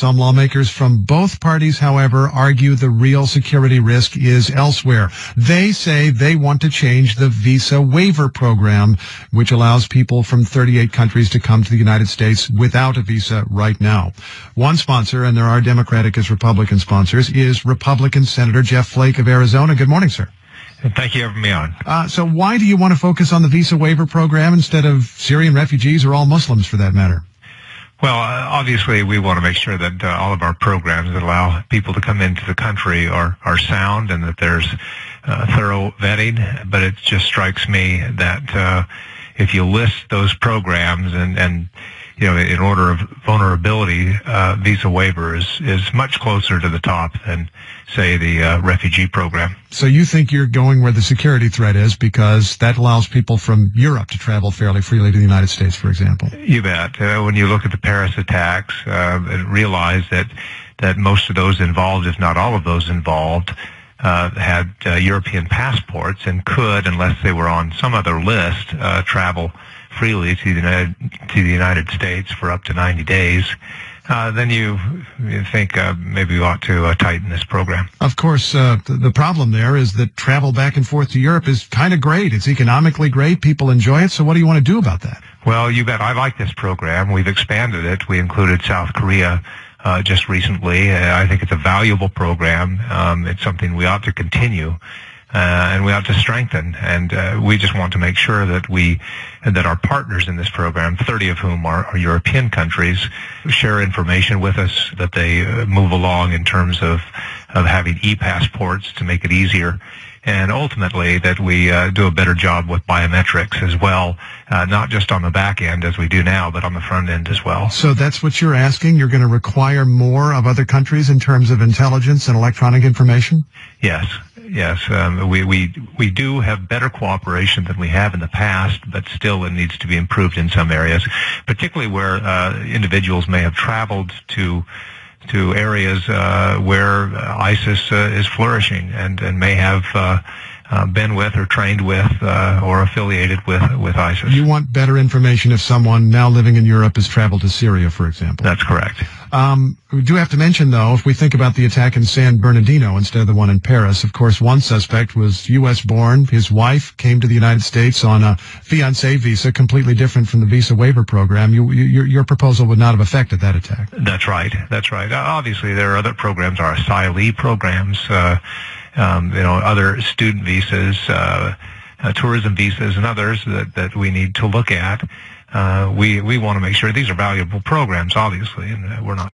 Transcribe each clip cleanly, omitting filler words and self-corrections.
Some lawmakers from both parties, however, argue the real security risk is elsewhere. They say they want to change the Visa Waiver Program, which allows people from 38 countries to come to the United States without a visa right now. One sponsor, and there are Democratic as Republican sponsors, is Republican Senator Jeff Flake of Arizona. Good morning, sir. Thank you for having me on. So why do you want to focus on the Visa Waiver Program instead of Syrian refugees or all Muslims for that matter? Well, obviously, we want to make sure that all of our programs that allow people to come into the country are sound and that there's thorough vetting. But it just strikes me that if you list those programs and you know, in order of vulnerability, Visa Waiver is much closer to the top than, say, the refugee program. So you think you're going where the security threat is because that allows people from Europe to travel fairly freely to the United States, for example? You bet. When you look at the Paris attacks and realize that most of those involved, if not all of those involved, had European passports and could, unless they were on some other list, travel freely to the United States for up to 90 days, then you think maybe we ought to tighten this program. Of course, the problem there is that travel back and forth to Europe is kind of great. It's economically great. People enjoy it. So what do you want to do about that? Well, you bet. I like this program. We've expanded it. We included South Korea just recently. I think it's a valuable program. It's something we ought to continue. And we ought to strengthen, and we just want to make sure that our partners in this program, 30 of whom are European countries, share information with us, that they move along in terms of having e-passports to make it easier, and ultimately that we do a better job with biometrics as well, not just on the back end as we do now, but on the front end as well. So that's what you're asking? You're going to require more of other countries in terms of intelligence and electronic information? Yes. We do have better cooperation than we have in the past, but still it needs to be improved in some areas, particularly where individuals may have traveled to areas where ISIS is flourishing and may have been with or trained with or affiliated with ISIS. You want better information if someone now living in Europe has traveled to Syria, for example. That's correct. We do have to mention, though, if we think about the attack in San Bernardino instead of the one in Paris, of course, one suspect was U.S.-born. His wife came to the United States on a fiancé visa, completely different from the Visa Waiver Program. Your proposal would not have affected that attack. That's right. Obviously, there are other programs, our asylee programs, other student visas, tourism visas, and others that we need to look at. We want to make sure these are valuable programs, obviously, and we're not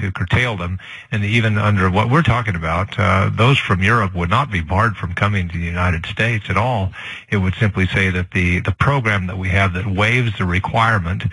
to curtail them. And even under what we're talking about, those from Europe would not be barred from coming to the United States at all. It would simply say that the program that we have that waives the requirement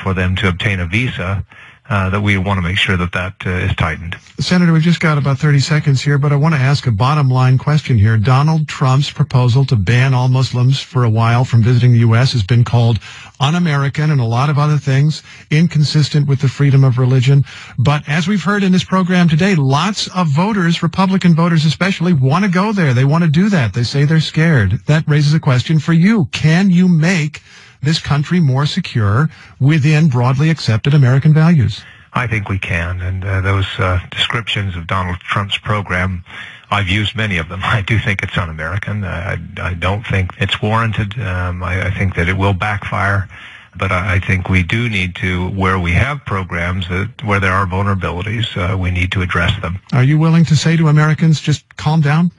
for them to obtain a visa, that we want to make sure that is tightened. Senator, we've just got about 30 seconds here, but I want to ask a bottom line question here. Donald Trump's proposal to ban all Muslims for a while from visiting the U.S. has been called un-American and a lot of other things, inconsistent with the freedom of religion. But as we've heard in this program today, lots of voters, Republican voters especially, want to go there. They want to do that. They say they're scared. That raises a question for you. Can you make this country more secure within broadly accepted American values? I think we can, and those descriptions of Donald Trump's program, I've used many of them. I do think it's un-American. I don't think it's warranted. I think that it will backfire, but I think we do need to, where we have programs where there are vulnerabilities, we need to address them. Are you willing to say to Americans, just calm down?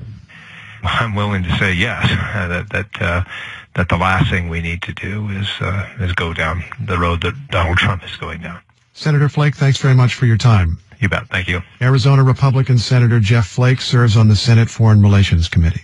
I'm willing to say yes, that the last thing we need to do is go down the road that Donald Trump is going down. Senator Flake, thanks very much for your time. You bet. Thank you. Arizona Republican Senator Jeff Flake serves on the Senate Foreign Relations Committee.